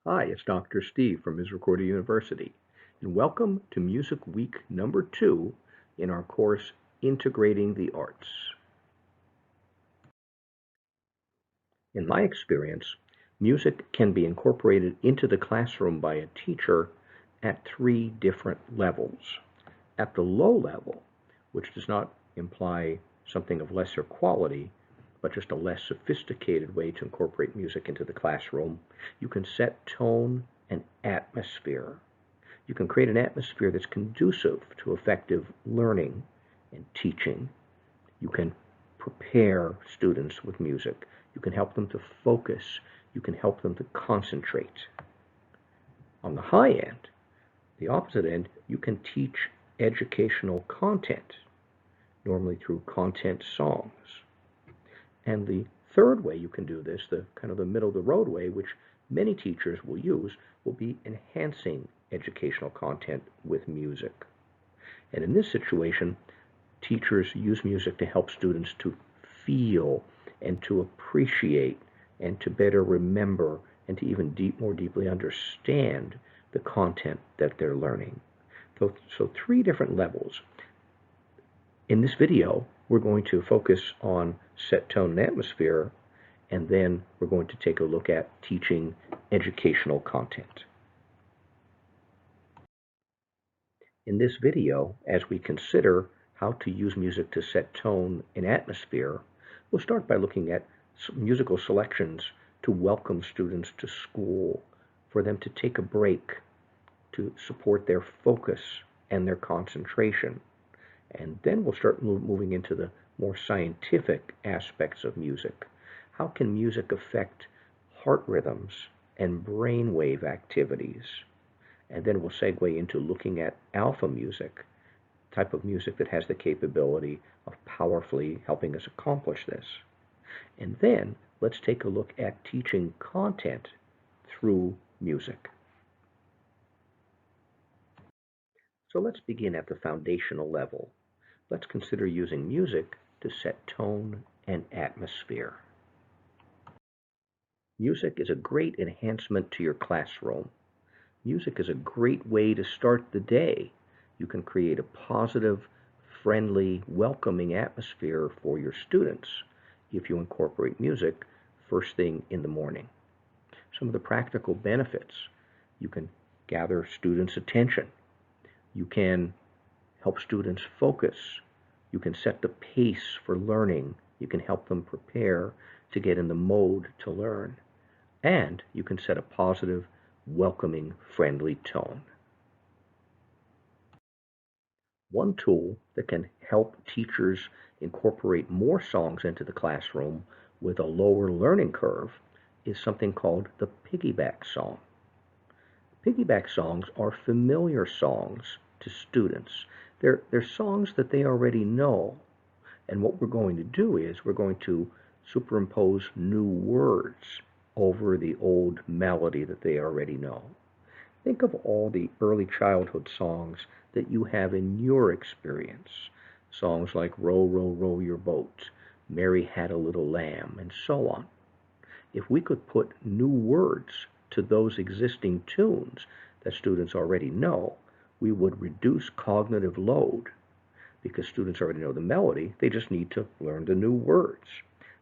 Hi, it's Dr. Steve from Misericordia University, and welcome to Music Week number 2 in our course Integrating the Arts. In my experience, music can be incorporated into the classroom by a teacher at 3 different levels. At the low level, which does not imply something of lesser quality, but just a less sophisticated way to incorporate music into the classroom, you can set tone and atmosphere. You can create an atmosphere that's conducive to effective learning and teaching. You can prepare students with music. You can help them to focus. You can help them to concentrate. On the high end, the opposite end, you can teach educational content, normally through content songs. And the third way you can do this, the kind of the middle of the road way, which many teachers will use, will be enhancing educational content with music. And in this situation, teachers use music to help students to feel and to appreciate and to better remember and to even more deeply understand the content that they're learning. So 3 different levels. In this video, we're going to focus on set tone and atmosphere, and then we're going to take a look at teaching educational content. In this video, as we consider how to use music to set tone and atmosphere, we'll start by looking at musical selections to welcome students to school, for them to take a break, to support their focus and their concentration. And then we'll start moving into the more scientific aspects of music. How can music affect heart rhythms and brainwave activities? And then we'll segue into looking at alpha music, type of music that has the capability of powerfully helping us accomplish this. And then let's take a look at teaching content through music. So let's begin at the foundational level. Let's consider using music to set tone and atmosphere. Music is a great enhancement to your classroom. Music is a great way to start the day. You can create a positive, friendly, welcoming atmosphere for your students if you incorporate music first thing in the morning. Some of the practical benefits: you can gather students' attention. You can help students focus. You can set the pace for learning. You can help them prepare to get in the mode to learn. And you can set a positive, welcoming, friendly tone. One tool that can help teachers incorporate more songs into the classroom with a lower learning curve is something called the piggyback song. Piggyback songs are familiar songs to students. They're songs that they already know. And what we're going to do is we're going to superimpose new words over the old melody that they already know. Think of all the early childhood songs that you have in your experience. Songs like Row, Row, Row Your Boat, Mary Had a Little Lamb, and so on. If we could put new words to those existing tunes that students already know, we would reduce cognitive load because students already know the melody. They just need to learn the new words.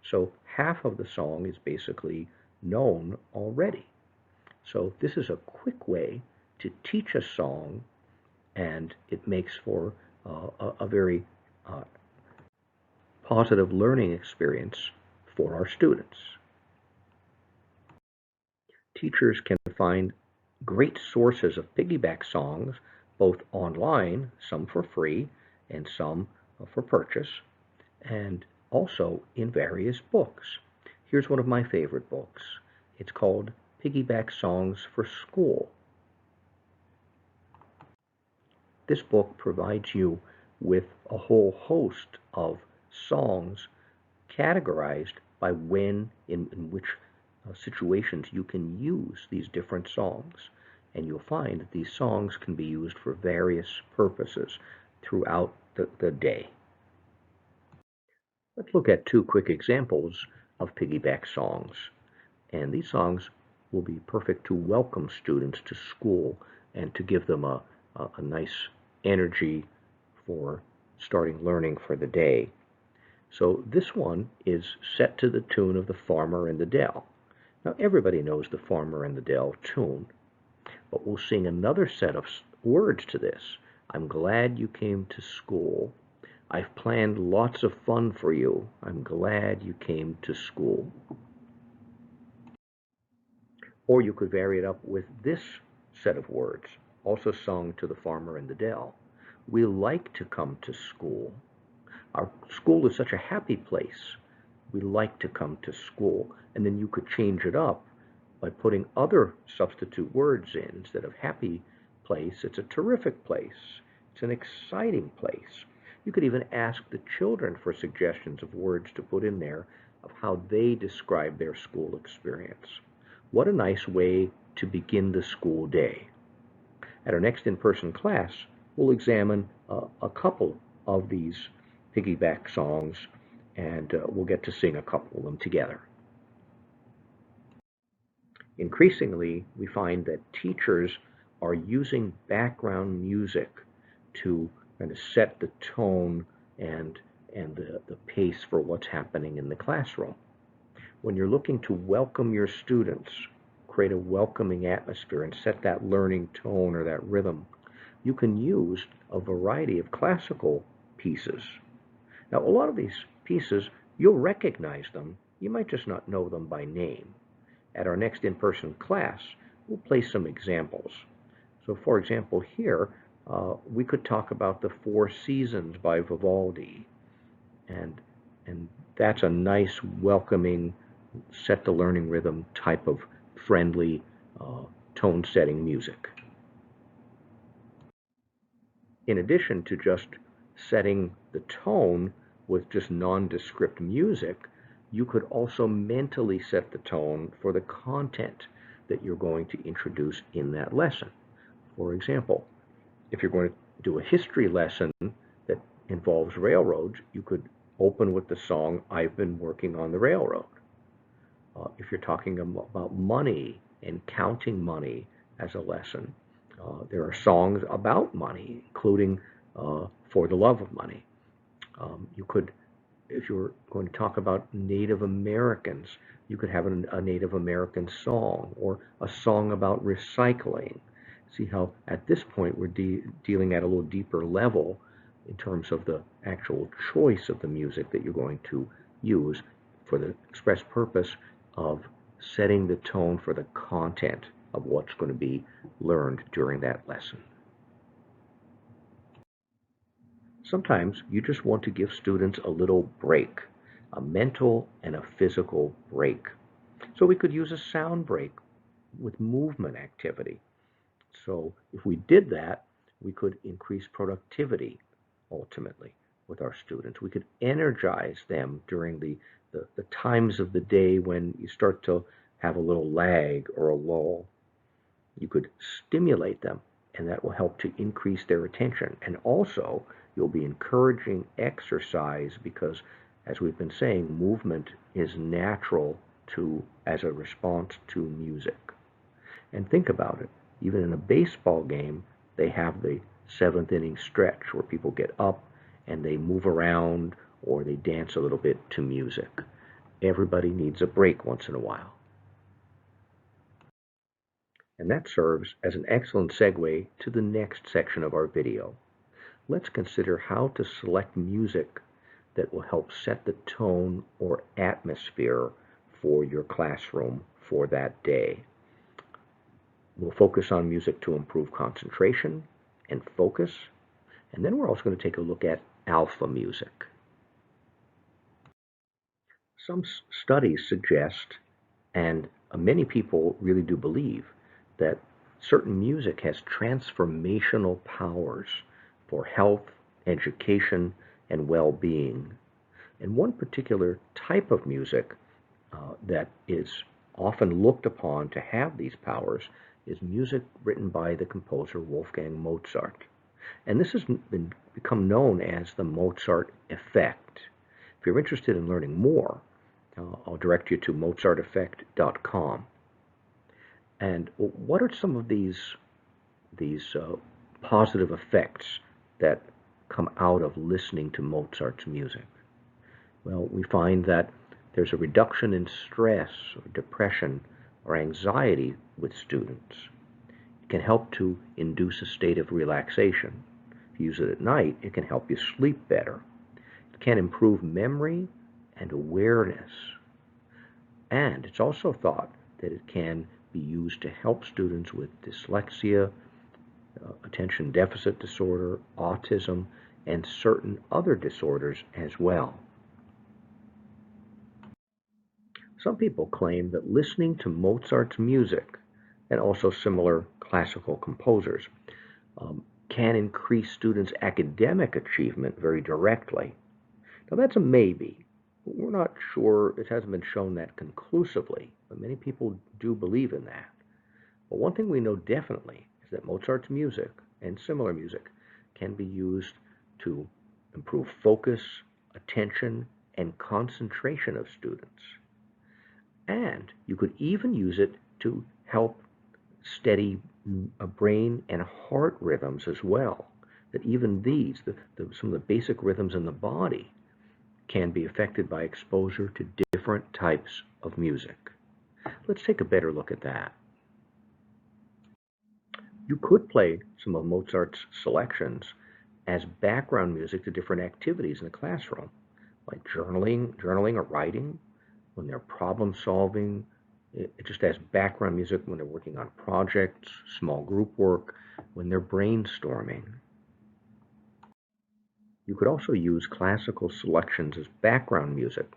So half of the song is basically known already. So this is a quick way to teach a song, and it makes for a very positive learning experience for our students. Teachers can find great sources of piggyback songs, both online, some for free and some for purchase, and also in various books. Here's one of my favorite books. It's called Piggyback Songs for School. This book provides you with a whole host of songs categorized by when, in which situations you can use these different songs. And you'll find that these songs can be used for various purposes throughout the day. Let's look at 2 quick examples of piggyback songs. And these songs will be perfect to welcome students to school and to give them a nice energy for starting learning for the day. So this one is set to the tune of The Farmer in the Dell. Now everybody knows The Farmer in the Dell tune, but we'll sing another set of words to this. I'm glad you came to school. I've planned lots of fun for you. I'm glad you came to school. Or you could vary it up with this set of words, also sung to The Farmer in the Dell. We like to come to school. Our school is such a happy place. We like to come to school. And then you could change it up by putting other substitute words in. Instead of happy place, it's a terrific place. It's an exciting place. You could even ask the children for suggestions of words to put in there of how they describe their school experience. What a nice way to begin the school day. At our next in-person class, we'll examine a couple of these piggyback songs, and we'll get to sing a couple of them together. Increasingly, we find that teachers are using background music to kind of set the tone and the pace for what's happening in the classroom. When you're looking to welcome your students, create a welcoming atmosphere, and set that learning tone or that rhythm, you can use a variety of classical pieces. Now, a lot of these pieces, you'll recognize them. You might just not know them by name. At our next in-person class, we'll play some examples. So, for example, here, we could talk about the Four Seasons by Vivaldi. And that's a nice, welcoming, set the learning rhythm type of friendly tone-setting music. In addition to just setting the tone with just nondescript music, you could also mentally set the tone for the content that you're going to introduce in that lesson. For example, if you're going to do a history lesson that involves railroads, you could open with the song, I've Been Working on the Railroad. If you're talking about money and counting money as a lesson, there are songs about money, including For the Love of Money. You could, if you're going to talk about Native Americans, you could have a Native American song or a song about recycling. See how at this point we're dealing at a little deeper level in terms of the actual choice of the music that you're going to use for the express purpose of setting the tone for the content of what's going to be learned during that lesson. Sometimes you just want to give students a little break, a mental and a physical break. So we could use a sound break with movement activity. So if we did that, we could increase productivity ultimately with our students. We could energize them during the times of the day when you start to have a little lag or a lull. You could stimulate them, and that will help to increase their attention. And also, you'll be encouraging exercise because, as we've been saying, movement is natural as a response to music. And think about it. Even in a baseball game, they have the seventh inning stretch where people get up and they move around or they dance a little bit to music. Everybody needs a break once in a while. And that serves as an excellent segue to the next section of our video. Let's consider how to select music that will help set the tone or atmosphere for your classroom for that day. We'll focus on music to improve concentration and focus, and then we're also going to take a look at alpha music. Some studies suggest, and many people really do believe, that certain music has transformational powers for health, education, and well-being. And one particular type of music that is often looked upon to have these powers is music written by the composer Wolfgang Mozart. And this has become known as the Mozart effect. If you're interested in learning more, I'll direct you to mozarteffect.com. And what are some of these positive effects that come out of listening to Mozart's music? Well, we find that there's a reduction in stress or depression or anxiety with students. It can help to induce a state of relaxation. If you use it at night, it can help you sleep better. It can improve memory and awareness. And it's also thought that it can be used to help students with dyslexia, attention deficit disorder, autism, and certain other disorders as well. Some people claim that listening to Mozart's music, and also similar classical composers, can increase students' academic achievement very directly. Now, that's a maybe. We're not sure, it hasn't been shown that conclusively, but many people do believe in that. But one thing we know definitely is that Mozart's music and similar music can be used to improve focus, attention, and concentration of students. And you could even use it to help steady brain and heart rhythms as well. That even these, some of the basic rhythms in the body, can be affected by exposure to different types of music. Let's take a better look at that. You could play some of Mozart's selections as background music to different activities in the classroom, like journaling or writing, when they're problem solving, just as background music when they're working on projects, small group work, when they're brainstorming. You could also use classical selections as background music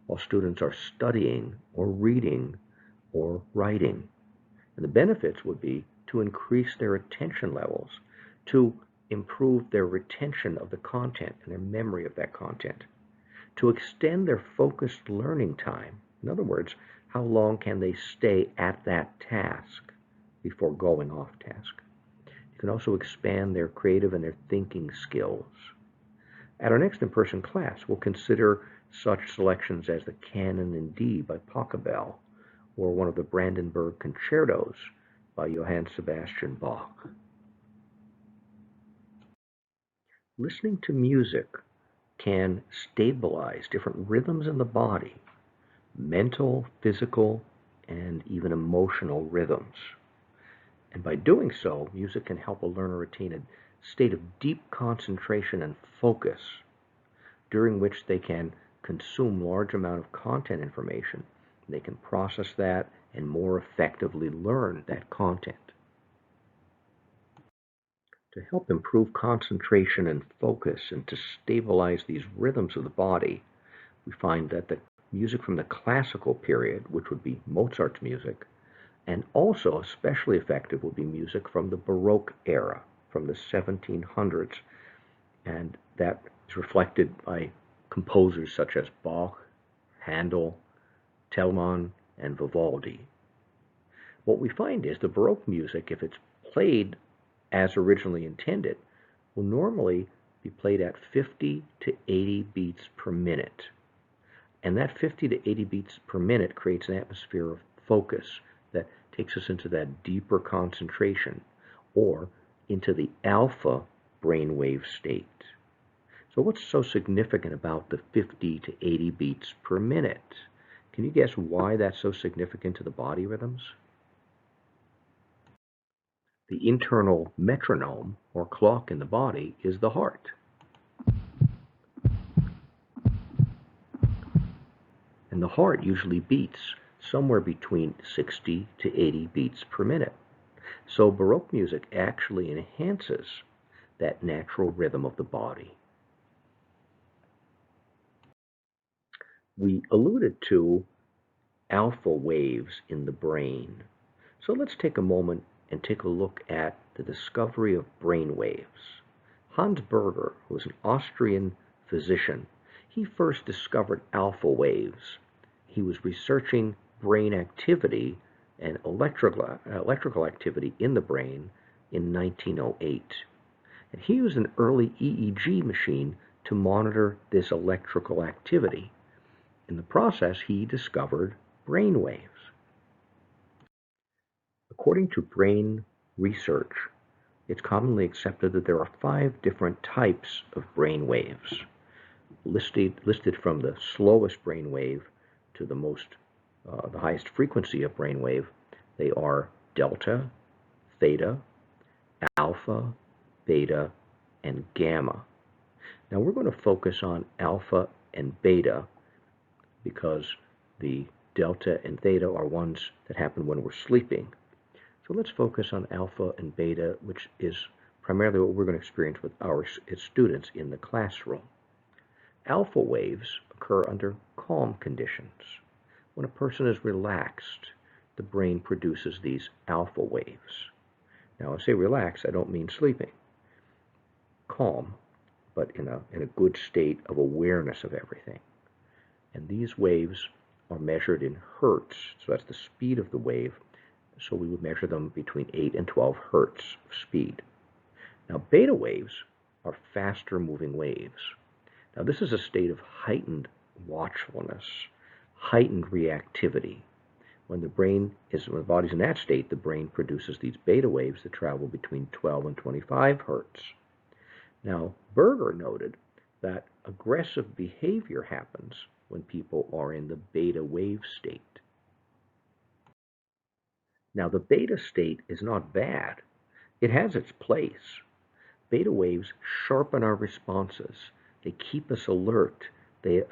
while students are studying or reading or writing. And the benefits would be to increase their attention levels, to improve their retention of the content and their memory of that content, to extend their focused learning time. In other words, how long can they stay at that task before going off task? You can also expand their creative and their thinking skills. At our next in-person class, we'll consider such selections as the Canon in D by Pachelbel, or one of the Brandenburg concertos by Johann Sebastian Bach. Listening to music can stabilize different rhythms in the body, mental, physical, and even emotional rhythms. And by doing so, music can help a learner attain a state of deep concentration and focus, during which they can consume large amount of content information. They can process that and more effectively learn that content. To help improve concentration and focus and to stabilize these rhythms of the body, we find that the music from the classical period, which would be Mozart's music, and also especially effective would be music from the Baroque era, from the 1700s, and that is reflected by composers such as Bach, Handel, Telemann, and Vivaldi. What we find is the Baroque music, if it's played as originally intended, will normally be played at 50 to 80 beats per minute. And that 50 to 80 beats per minute creates an atmosphere of focus that takes us into that deeper concentration, or into the alpha brainwave state. So what's so significant about the 50 to 80 beats per minute? Can you guess why that's so significant to the body rhythms? The internal metronome, or clock in the body, is the heart. And the heart usually beats somewhere between 60 to 80 beats per minute. So Baroque music actually enhances that natural rhythm of the body. We alluded to alpha waves in the brain. So let's take a moment and take a look at the discovery of brain waves. Hans Berger, who was an Austrian physician, he first discovered alpha waves. He was researching brain activity and electrical activity in the brain in 1908. And he used an early EEG machine to monitor this electrical activity. In the process, he discovered brain waves. According to brain research, it's commonly accepted that there are 5 different types of brain waves, listed from the slowest brain wave to the highest frequency of brain wave. They are delta, theta, alpha, beta, and gamma. Now we're going to focus on alpha and beta because the delta and theta are ones that happen when we're sleeping. So let's focus on alpha and beta, which is primarily what we're going to experience with our students in the classroom. Alpha waves occur under calm conditions. When a person is relaxed, the brain produces these alpha waves. Now, I say relaxed, I don't mean sleeping. Calm, but in a good state of awareness of everything. And these waves are measured in hertz, so that's the speed of the wave. So we would measure them between 8 and 12 hertz of speed. Now, beta waves are faster moving waves. Now, this is a state of heightened watchfulness, heightened reactivity. When the body's in that state, the brain produces these beta waves that travel between 12 and 25 hertz. Now, Berger noted that aggressive behavior happens when people are in the beta wave state. Now, the beta state is not bad. It has its place. Beta waves sharpen our responses. They keep us alert. They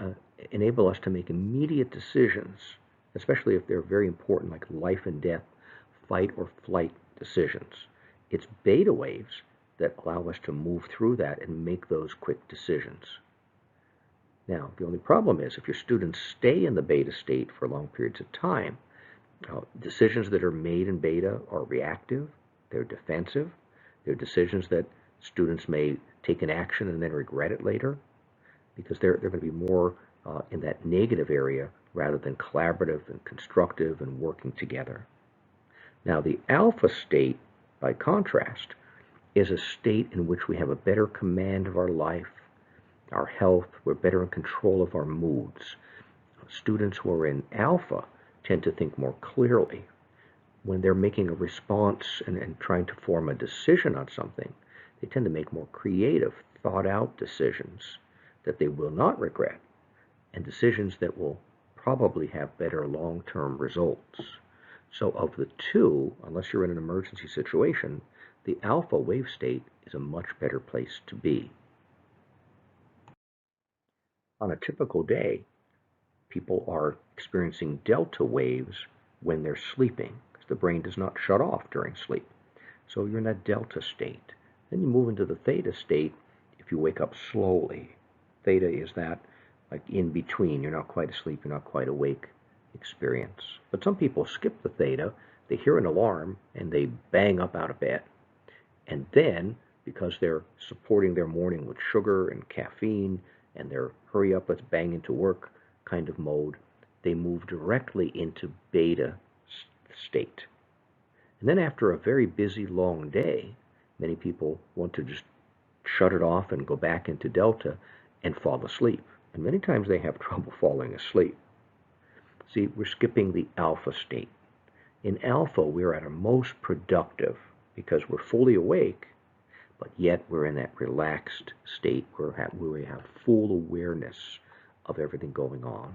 enable us to make immediate decisions, especially if they're very important, like life and death, fight or flight decisions. It's beta waves that allow us to move through that and make those quick decisions. Now, the only problem is if your students stay in the beta state for long periods of time, decisions that are made in beta are reactive, they're defensive, they're decisions that students may take an action and then regret it later, because they're going to be more in that negative area rather than collaborative and constructive and working together. Now, the alpha state, by contrast, is a state in which we have a better command of our life, our health, we're better in control of our moods. Students who are in alpha tend to think more clearly. When they're making a response and trying to form a decision on something, they tend to make more creative, thought-out decisions that they will not regret, and decisions that will probably have better long-term results. So of the two, unless you're in an emergency situation, the alpha wave state is a much better place to be. On a typical day, people are experiencing delta waves when they're sleeping, because the brain does not shut off during sleep. So you're in that delta state. Then you move into the theta state if you wake up slowly. Theta is that like in between, you're not quite asleep, you're not quite awake experience. But some people skip the theta, they hear an alarm, and they bang up out of bed. And then, because they're supporting their morning with sugar and caffeine, and they're hurry up, let's bang into work kind of mode, they move directly into beta state. And then after a very busy, long day, many people want to just shut it off and go back into delta and fall asleep. And many times they have trouble falling asleep. See, we're skipping the alpha state. In alpha, we're at our most productive because we're fully awake, but yet we're in that relaxed state where we have full awareness of everything going on.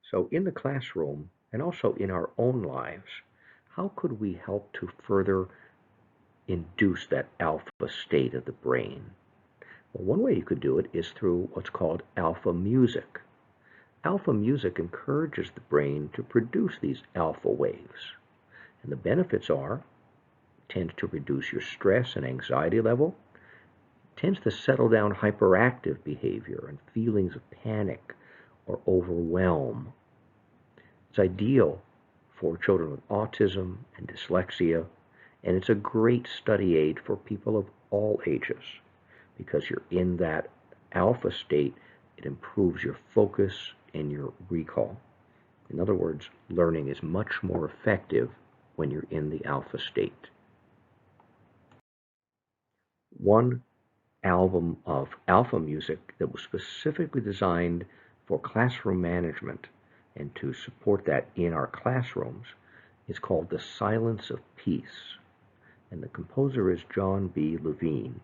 So in the classroom, and also in our own lives, how could we help to further induce that alpha state of the brain? Well, one way you could do it is through what's called alpha music. Alpha music encourages the brain to produce these alpha waves. And the benefits are, it tends to reduce your stress and anxiety level, it tends to settle down hyperactive behavior and feelings of panic or overwhelm. It's ideal for children with autism and dyslexia, and it's a great study aid for people of all ages because you're in that alpha state. It improves your focus and your recall. In other words, learning is much more effective when you're in the alpha state. One album of alpha music that was specifically designed for classroom management and to support that in our classrooms is called The Silence of Peace, and the composer is John B. Levine.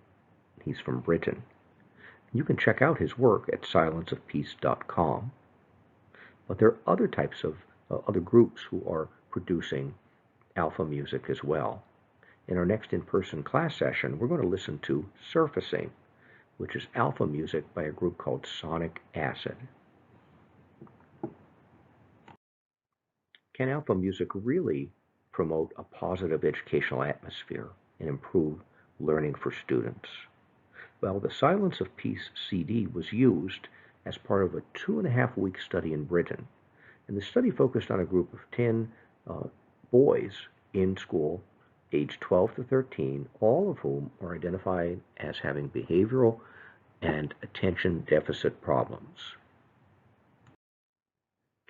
He's from Britain. You can check out his work at silenceofpeace.com. But there are other types of other groups who are producing alpha music as well. In our next in-person class session, we're going to listen to Surfacing, which is alpha music by a group called Sonic Acid. Can alpha music really promote a positive educational atmosphere and improve learning for students? Well, the Silence of Peace CD was used as part of a 2.5-week study in Britain. And the study focused on a group of 10 boys in school, aged 12 to 13, all of whom are identified as having behavioral and attention deficit problems.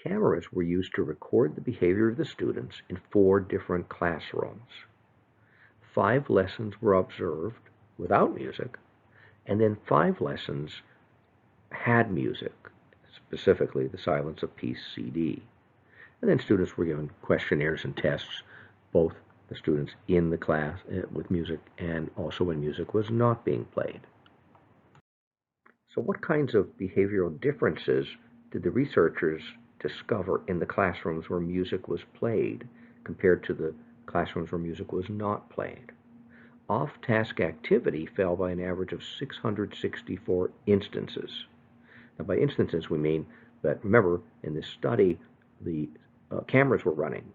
Cameras were used to record the behavior of the students in 4 different classrooms. 5 lessons were observed without music, and then 5 lessons had music, specifically the Silence of Peace CD. And then students were given questionnaires and tests, both the students in the class with music and also when music was not being played. So what kinds of behavioral differences did the researchers discover in the classrooms where music was played compared to the classrooms where music was not played? Off-task activity fell by an average of 664 instances. Now, by instances, we mean that, remember, in this study, the cameras were running,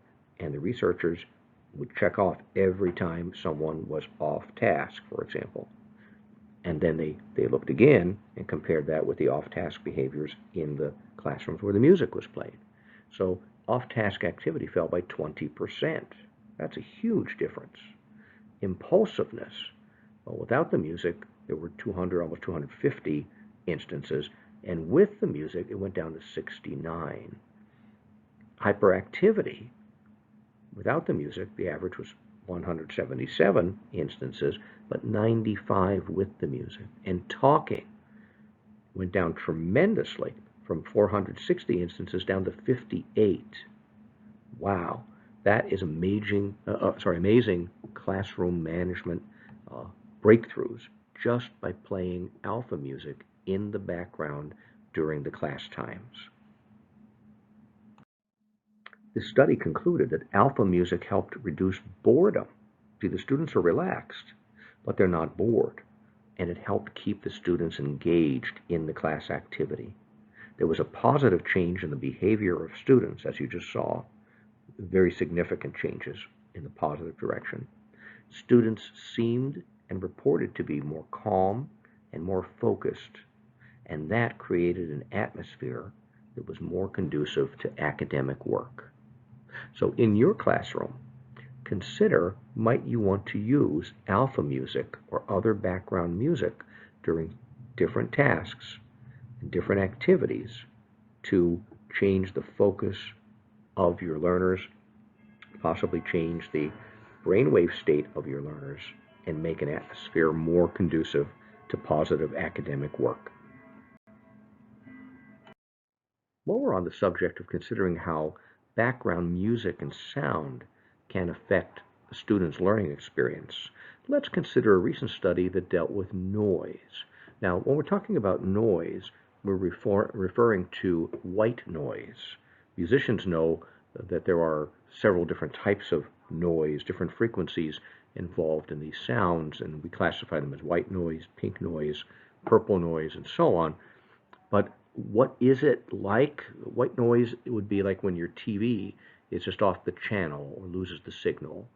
and the researchers would check off every time someone was off task, for example. And then they looked again and compared that with the off-task behaviors in the classrooms where the music was played. So off-task activity fell by 20%. That's a huge difference. Impulsiveness, well, without the music, there were almost 250 instances, and with the music, it went down to 69. Hyperactivity, without the music, the average was 177 instances, but 95 with the music. And talking went down tremendously from 460 instances down to 58. Wow, that is amazing classroom management breakthroughs just by playing alpha music in the background during the class times. This study concluded that alpha music helped reduce boredom. See, the students are relaxed, but they're not bored, and it helped keep the students engaged in the class activity. There was a positive change in the behavior of students, as you just saw, very significant changes in the positive direction. Students seemed and reported to be more calm and more focused, and that created an atmosphere that was more conducive to academic work. So in your classroom, consider, might you want to use alpha music or other background music during different tasks and different activities to change the focus of your learners, possibly change the brainwave state of your learners, and make an atmosphere more conducive to positive academic work. While we're on the subject of considering how background music and sound can affect a student's learning experience, let's consider a recent study that dealt with noise. Now, when we're talking about noise, we're referring to white noise. Musicians know that there are several different types of noise, different frequencies involved in these sounds, and we classify them as white noise, pink noise, purple noise, and so on. But what is it like? White noise, it would be like when your TV is just off the channel or loses the signal,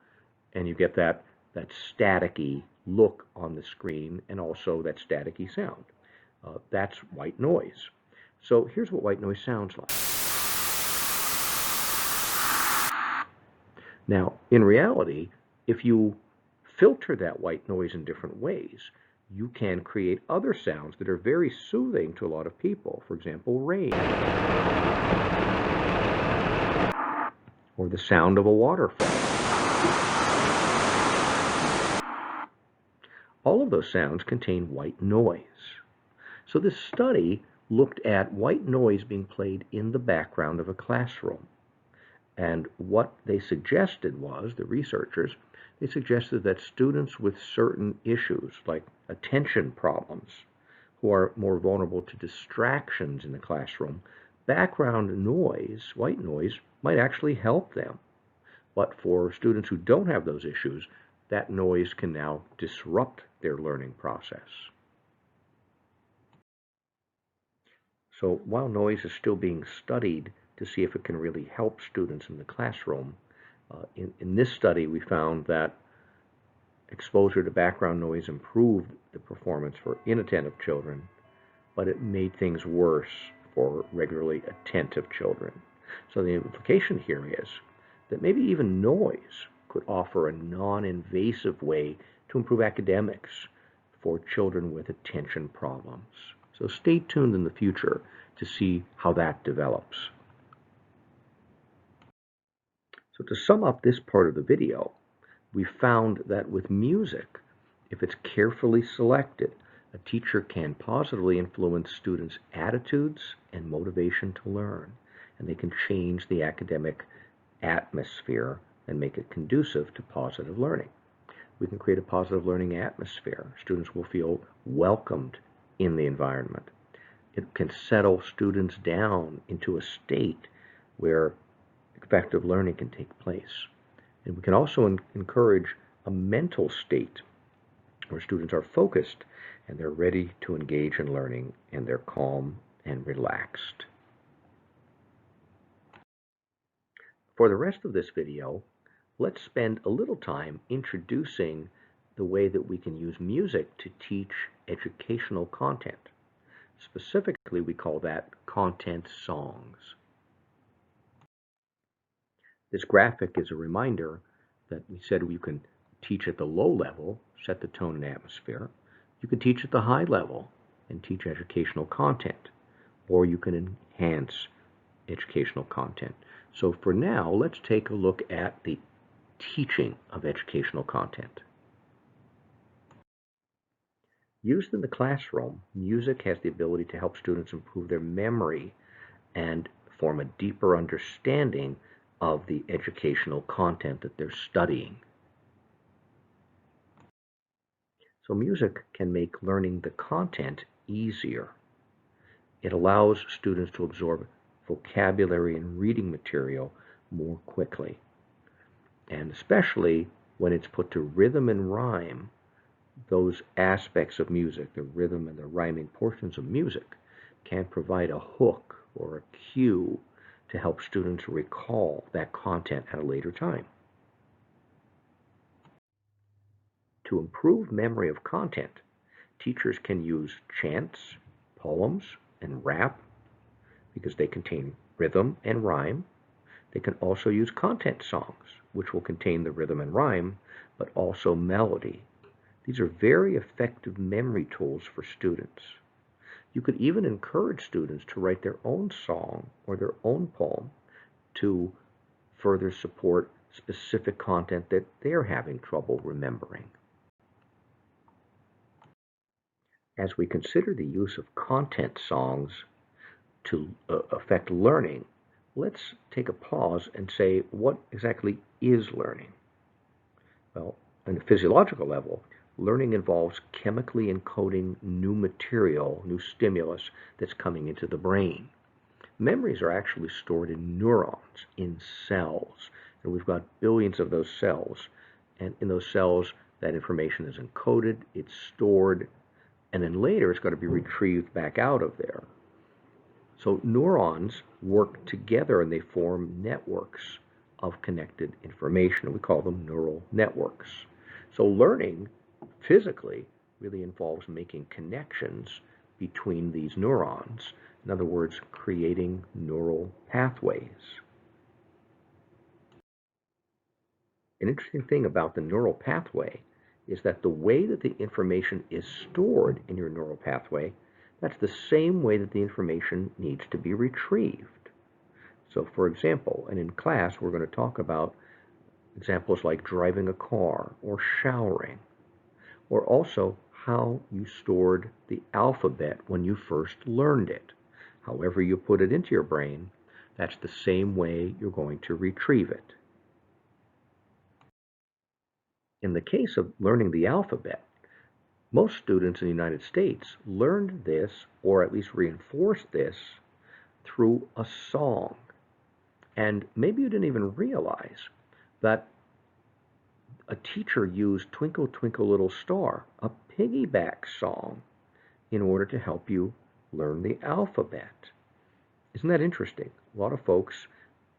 and you get that staticky look on the screen and also that staticky sound. That's white noise. So here's what white noise sounds like. Now, in reality, if you filter that white noise in different ways, you can create other sounds that are very soothing to a lot of people. For example, rain, or the sound of a waterfall. All of those sounds contain white noise. So this study looked at white noise being played in the background of a classroom. And what they suggested was, the researchers, they suggested that students with certain issues, like attention problems, who are more vulnerable to distractions in the classroom, background noise, white noise, might actually help them. But for students who don't have those issues, that noise can now disrupt their learning process. So while noise is still being studied to see if it can really help students in the classroom, in this study we found that exposure to background noise improved the performance for inattentive children, but it made things worse for regularly attentive children. So the implication here is that maybe even noise could offer a non-invasive way to improve academics for children with attention problems. So stay tuned in the future to see how that develops. So to sum up this part of the video, we found that with music, if it's carefully selected, a teacher can positively influence students' attitudes and motivation to learn, and they can change the academic atmosphere and make it conducive to positive learning. We can create a positive learning atmosphere. Students will feel welcomed in the environment. It can settle students down into a state where effective learning can take place. And we can also encourage a mental state where students are focused and they're ready to engage in learning and they're calm and relaxed. For the rest of this video, let's spend a little time introducing the way that we can use music to teach educational content. Specifically, we call that content songs. This graphic is a reminder that we said you can teach at the low level, set the tone and atmosphere. You can teach at the high level and teach educational content, or you can enhance educational content. So for now, let's take a look at the teaching of educational content. Used in the classroom, music has the ability to help students improve their memory and form a deeper understanding of the educational content that they're studying. So music can make learning the content easier. It allows students to absorb vocabulary and reading material more quickly. And especially when it's put to rhythm and rhyme, those aspects of music, the rhythm and the rhyming portions of music, can provide a hook or a cue to help students recall that content at a later time. To improve memory of content, teachers can use chants, poems, and rap because they contain rhythm and rhyme. They can also use content songs, which will contain the rhythm and rhyme, but also melody. These are very effective memory tools for students. You could even encourage students to write their own song or their own poem to further support specific content that they're having trouble remembering. As we consider the use of content songs to affect learning, let's take a pause and say, what exactly is learning? Well, on a physiological level, learning involves chemically encoding new material, new stimulus that's coming into the brain. Memories are actually stored in neurons, in cells, and we've got billions of those cells. And in those cells, that information is encoded, it's stored, and then later it's going to be retrieved back out of there. So neurons work together and they form networks of connected information. We call them neural networks. So learning physically really involves making connections between these neurons. In other words, creating neural pathways. An interesting thing about the neural pathway is that the way that the information is stored in your neural pathway, that's the same way that the information needs to be retrieved. So for example, and in class we're going to talk about examples like driving a car or showering, or also how you stored the alphabet when you first learned it. However you put it into your brain, That's the same way you're going to retrieve it. In the case of learning the alphabet, most students in the United States learned this, or at least reinforced this, through a song. And maybe you didn't even realize that a teacher used Twinkle Twinkle Little Star, a piggyback song, in order to help you learn the alphabet. Isn't that interesting? A lot of folks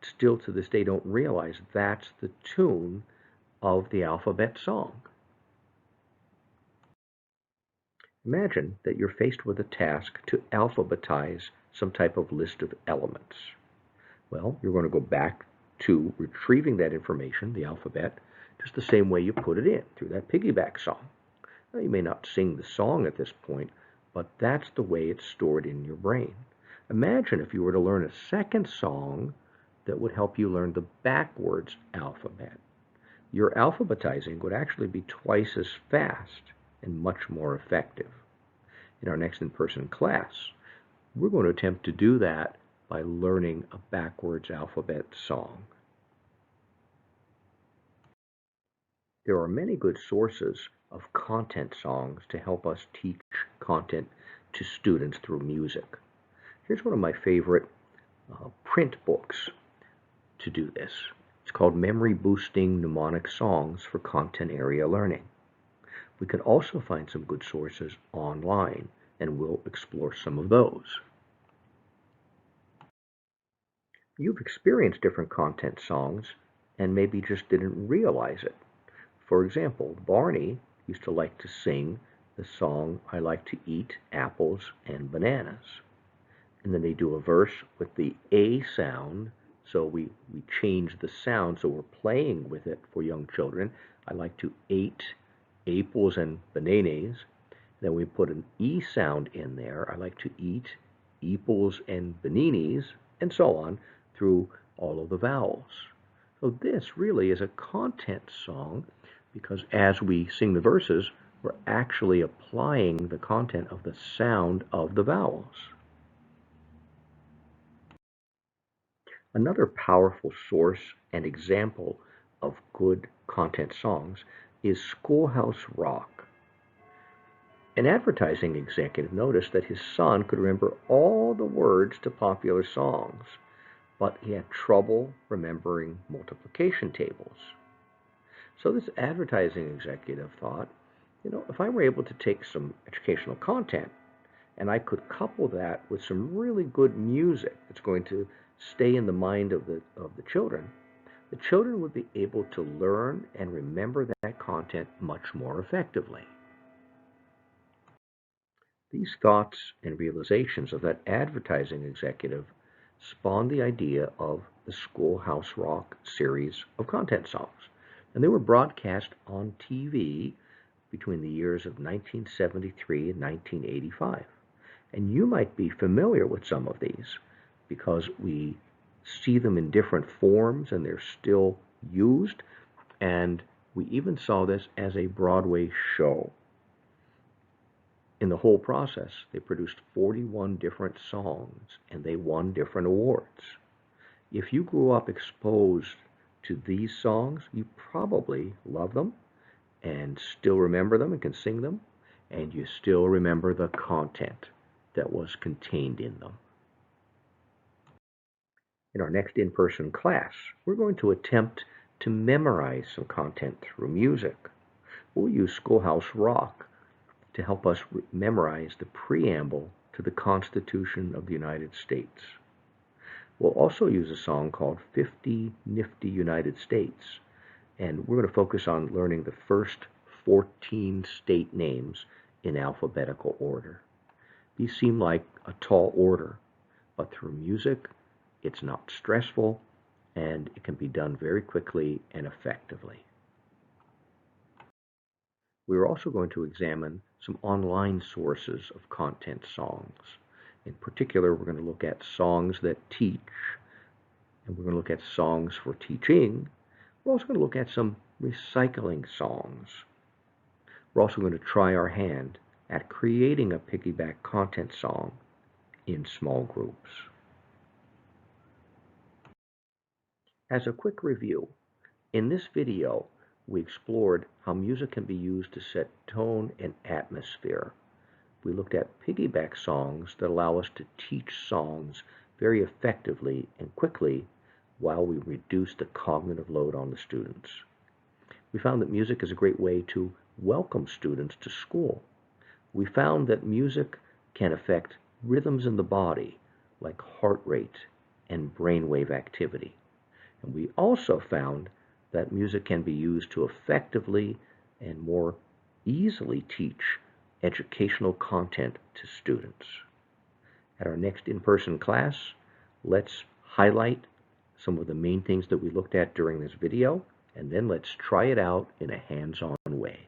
still to this day don't realize that's the tune of the alphabet song. Imagine that you're faced with a task to alphabetize some type of list of elements. Well, you're going to go back to retrieving that information, the alphabet, just the same way you put it in, through that piggyback song. Now, you may not sing the song at this point, but that's the way it's stored in your brain. Imagine if you were to learn a second song that would help you learn the backwards alphabet. Your alphabetizing would actually be twice as fast and much more effective. In our next in-person class, we're going to attempt to do that by learning a backwards alphabet song. There are many good sources of content songs to help us teach content to students through music. Here's one of my favorite print books to do this. It's called Memory Boosting Mnemonic Songs for Content Area Learning. We can also find some good sources online, and we'll explore some of those. You've experienced different content songs and maybe just didn't realize it. For example, Barney used to like to sing the song, I like to eat apples and bananas. And then they do a verse with the A sound, so we change the sound, so we're playing with it for young children. I like to eat apples and bananas. Then we put an E sound in there. I like to eat eeples and baninis, and so on through all of the vowels. So this really is a content song because as we sing the verses, we're actually applying the content of the sound of the vowels. Another powerful source and example of good content songs is Schoolhouse Rock. An advertising executive noticed that his son could remember all the words to popular songs, but he had trouble remembering multiplication tables. So this advertising executive thought, if I were able to take some educational content and I could couple that with some really good music that's going to stay in the mind of the children would be able to learn and remember that content much more effectively. These thoughts and realizations of that advertising executive spawned the idea of the Schoolhouse Rock series of content songs. And they were broadcast on TV between the years of 1973 and 1985. And you might be familiar with some of these because we see them in different forms and they're still used. And we even saw this as a Broadway show. In the whole process, they produced 41 different songs and they won different awards. If you grew up exposed to these songs, you probably love them and still remember them and can sing them, and you still remember the content that was contained in them. In our next in-person class, we're going to attempt to memorize some content through music. We'll use Schoolhouse Rock to help us memorize the preamble to the Constitution of the United States. We'll also use a song called 50 Nifty United States, and we're going to focus on learning the first 14 state names in alphabetical order. These seem like a tall order, but through music, it's not stressful, and it can be done very quickly and effectively. We're also going to examine some online sources of content songs. In particular, we're going to look at songs that teach, and we're going to look at songs for teaching. We're also going to look at some recycling songs. We're also going to try our hand at creating a piggyback content song in small groups. As a quick review, in this video, we explored how music can be used to set tone and atmosphere. We looked at piggyback songs that allow us to teach songs very effectively and quickly while we reduce the cognitive load on the students. We found that music is a great way to welcome students to school. We found that music can affect rhythms in the body, like heart rate and brainwave activity. And we also found that music can be used to effectively and more easily teach educational content to students. At our next in-person class, let's highlight some of the main things that we looked at during this video, and then let's try it out in a hands-on way.